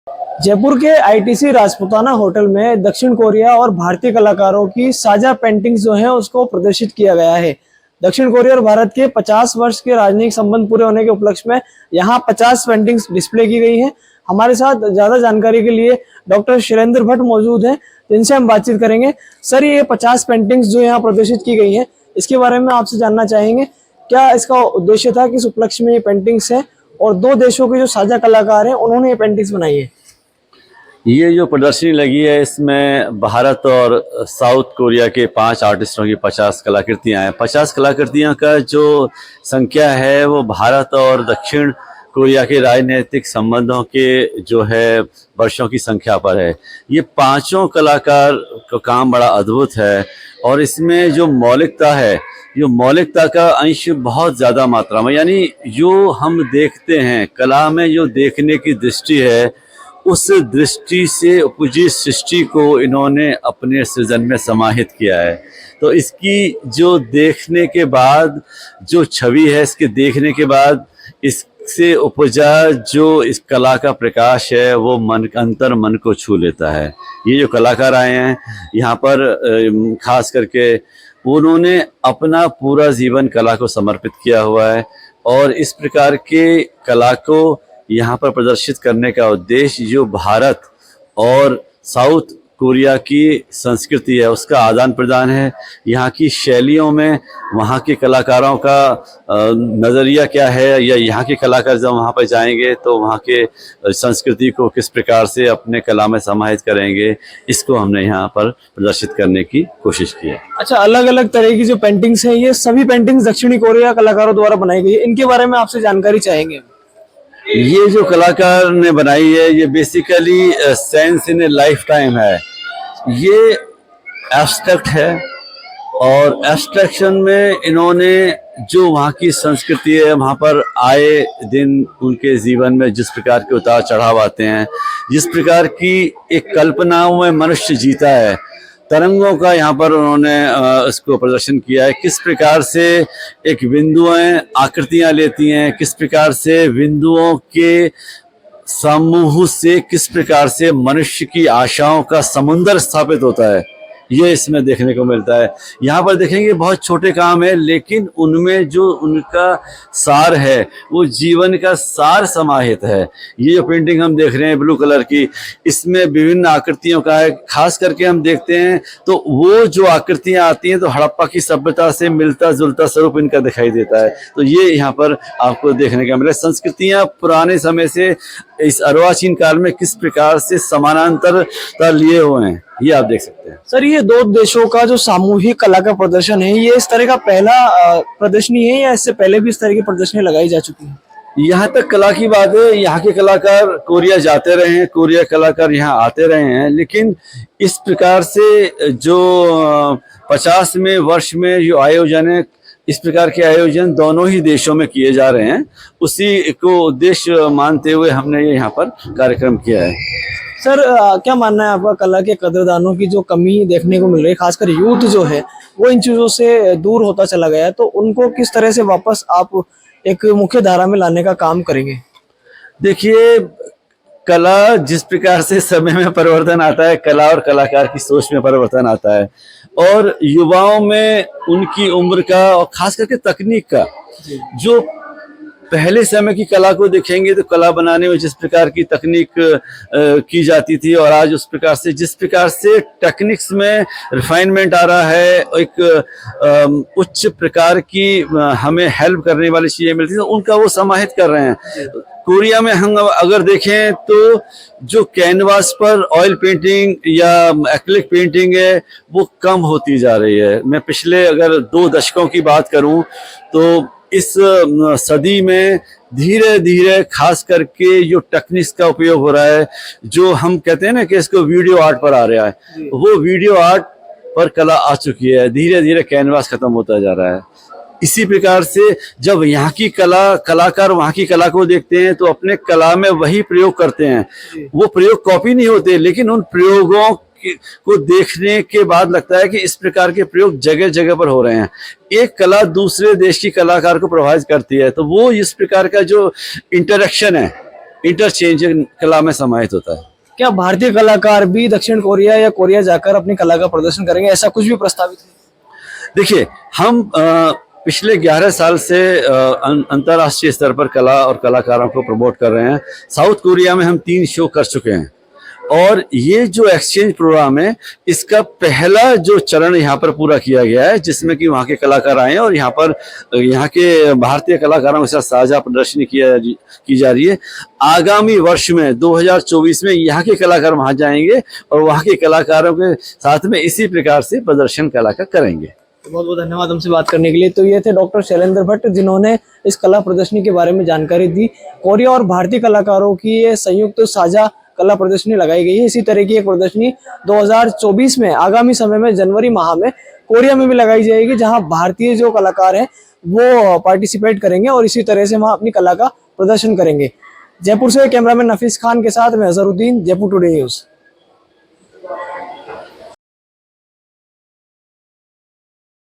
जयपुर के ITC Rajputana hotel में दक्षिण कोरिया और भारतीय कलाकारों की साझा पेंटिंग्स जो हैं उसको प्रदर्शित किया गया है। दक्षिण कोरिया और भारत के 50 वर्ष के राजनयिक संबंध पूरे होने के उपलक्ष्य में यहाँ 50 पेंटिंग्स डिस्प्ले की गई हैं। हमारे साथ ज्यादा जानकारी के लिए डॉक्टर शैलेंद्र भट्ट मौजूद हैं, जिनसे हम बातचीत करेंगे। सर, ये 50 पेंटिंग्स जो यहाँ प्रदर्शित की गई हैं, इसके बारे में आपसे जानना चाहेंगे। क्या इसका उद्देश्य था, किस उपलक्ष्य में ये पेंटिंग्स है, और दो देशों के जो साझा कलाकार हैं उन्होंने ये पेंटिंग्स बनाई है? ये जो प्रदर्शनी लगी है इसमें भारत और साउथ कोरिया के 5 आर्टिस्टों की 50 कलाकृतियां हैं। 50 कलाकृतियां का जो संख्या है वो भारत और दक्षिण कोरिया के राजनीतिक संबंधों के जो है वर्षों की संख्या पर है। ये पांचों कलाकार का काम बड़ा अद्भुत है और इसमें जो मौलिकता है, जो मौलिकता का अंश बहुत ज़्यादा मात्रा में, यानी जो हम देखते हैं कला में, जो देखने की दृष्टि है, उस दृष्टि से उपजी सृष्टि को इन्होंने अपने सृजन में समाहित किया है। तो इसकी जो देखने के बाद जो छवि है, इसके देखने के बाद इससे उपजा जो इस कला का प्रकाश है वो अंतर मन को छू लेता है। ये जो कलाकार आए हैं यहाँ पर, खास करके उन्होंने अपना पूरा जीवन कला को समर्पित किया हुआ है और इस प्रकार के कला को यहाँ पर प्रदर्शित करने का उद्देश्य जो भारत और साउथ कोरिया की संस्कृति है उसका आदान प्रदान है। यहाँ की शैलियों में वहाँ के कलाकारों का नज़रिया क्या है, या यहाँ के कलाकार जब वहाँ पर जाएंगे तो वहाँ के संस्कृति को किस प्रकार से अपने कला में समाहित करेंगे, इसको हमने यहाँ पर प्रदर्शित करने की कोशिश की है। अच्छा, अलग अलग तरह की जो पेंटिंग्स हैं, ये सभी पेंटिंग्स दक्षिणी कोरिया कलाकारों द्वारा बनाई गई है। इनके बारे में आपसे जानकारी चाहेंगे। ये जो कलाकार ने बनाई है ये basically sense in A life time है। ये एब्स्ट्रैक्ट है और एब्स्ट्रैक्शन में इन्होंने जो वहाँ की संस्कृति है, वहाँ पर आए दिन उनके जीवन में जिस प्रकार के उतार चढ़ाव आते हैं, जिस प्रकार की एक कल्पनाओं में मनुष्य जीता है, तरंगों का यहाँ पर उन्होंने इसको प्रदर्शन किया है। किस प्रकार से एक बिंदुएं आकृतियां लेती हैं, किस प्रकार से बिंदुओं के समूह से किस प्रकार से मनुष्य की आशाओं का समुंदर स्थापित होता है, ये इसमें देखने को मिलता है। यहाँ पर देखेंगे बहुत छोटे काम है, लेकिन उनमें जो उनका सार है वो जीवन का सार समाहित है। ये जो पेंटिंग हम देख रहे हैं ब्लू कलर की, इसमें विभिन्न आकृतियों का है। खास करके हम देखते हैं तो वो जो आकृतियां आती हैं तो हड़प्पा की सभ्यता से मिलता जुलता स्वरूप इनका दिखाई देता है। तो ये यहाँ पर आपको देखने का मिला। संस्कृतियां पुराने समय से इस अर्वाचीन काल में किस प्रकार से समानांतरता लिए हुए हैं, ये आप देख सकते हैं। सर, ये दो देशों का जो सामूहिक कला का प्रदर्शन है, ये इस तरह का पहला प्रदर्शनी है या इससे पहले भी इस तरह की प्रदर्शनी लगाई जा चुकी है? यहाँ तक कला की बात है, यहाँ के कलाकार कोरिया जाते रहे हैं, कोरिया कलाकार यहाँ आते रहे हैं, लेकिन इस प्रकार से जो 50वें वर्ष में जो आयोजन है, इस प्रकार के आयोजन दोनों ही देशों में किए जा रहे हैं, उसी को उद्देश्य मानते हुए हमने ये यहाँ पर कार्यक्रम किया है। सर, क्या मानना है आपका, कला के कदरदानों की जो कमी देखने को मिल रही है, खासकर यूथ जो है वो इन चीजों से दूर होता चला गया है, तो उनको किस तरह से वापस आप एक मुख्य धारा में लाने का काम करेंगे? देखिए, कला जिस प्रकार से समय में परिवर्तन आता है, कला और कलाकार की सोच में परिवर्तन आता है और युवाओं में उनकी उम्र का और खास करके तकनीक का, जो पहले समय की कला को देखेंगे तो कला बनाने में जिस प्रकार की तकनीक की जाती थी और आज उस प्रकार से जिस प्रकार से टेक्निक्स में रिफाइनमेंट आ रहा है, एक उच्च प्रकार की हमें हेल्प करने वाली चीजें मिलती हैं, उनका वो समाहित कर रहे हैं। कोरिया में हम अगर देखें तो जो कैनवास पर ऑयल पेंटिंग या एक्रिलिक पेंटिंग है वो कम होती जा रही है। मैं पिछले अगर 2 दशकों की बात करूं तो इस सदी में धीरे धीरे खास करके जो टेक्निक्स का उपयोग हो रहा है, जो हम कहते हैं ना कि इसको वीडियो आर्ट पर आ रहा है, वो वीडियो आर्ट पर कला आ चुकी है। धीरे धीरे कैनवास खत्म होता जा रहा है। इसी प्रकार से जब यहाँ की कलाकार वहाँ की कला को देखते हैं तो अपने कला में वही प्रयोग करते हैं। वो प्रयोग कॉपी नहीं होते, लेकिन उन प्रयोगों को देखने के बाद लगता है कि इस प्रकार के प्रयोग जगह जगह पर हो रहे हैं। एक कला दूसरे देश की कलाकार को प्रभावित करती है, तो वो इस प्रकार का जो इंटरेक्शन है इंटरचेंज कला में समाहित होता है। क्या भारतीय कलाकार भी दक्षिण कोरिया या कोरिया जाकर अपनी कला का प्रदर्शन करेंगे, ऐसा कुछ भी प्रस्तावित है? देखिए, हम पिछले 11 साल से अंतर्राष्ट्रीय स्तर पर कला और कलाकारों को प्रमोट कर रहे हैं। साउथ कोरिया में हम 3 शो कर चुके हैं और ये जो एक्सचेंज प्रोग्राम है, इसका पहला जो चरण यहाँ पर पूरा किया गया है, जिसमें कि वहाँ के कलाकार आए हैं और यहाँ पर यहाँ के भारतीय कलाकारों के साथ साझा प्रदर्शनी की जा रही है। आगामी वर्ष में 2024 में यहाँ के कलाकार वहाँ जाएंगे और वहाँ के कलाकारों के साथ में इसी प्रकार से प्रदर्शन कला का करेंगे। बहुत बहुत धन्यवाद हमसे बात करने के लिए। तो ये थे डॉक्टर शैलेंद्र भट्ट, जिन्होंने इस कला प्रदर्शनी के बारे में जानकारी दी। कोरिया और भारतीय कलाकारों की ये संयुक्त साझा कला प्रदर्शनी लगाई गई है। इसी तरह की एक प्रदर्शनी 2024 में आगामी समय में जनवरी माह में कोरिया में भी लगाई जाएगी, जहां भारतीय जो कलाकार हैं वो पार्टिसिपेट करेंगे और इसी तरह से वहां अपनी कला का प्रदर्शन करेंगे। जयपुर से कैमरामैन नफीस खान के साथ मैं अजहरुद्दीन, जयपुर टुडे न्यूज।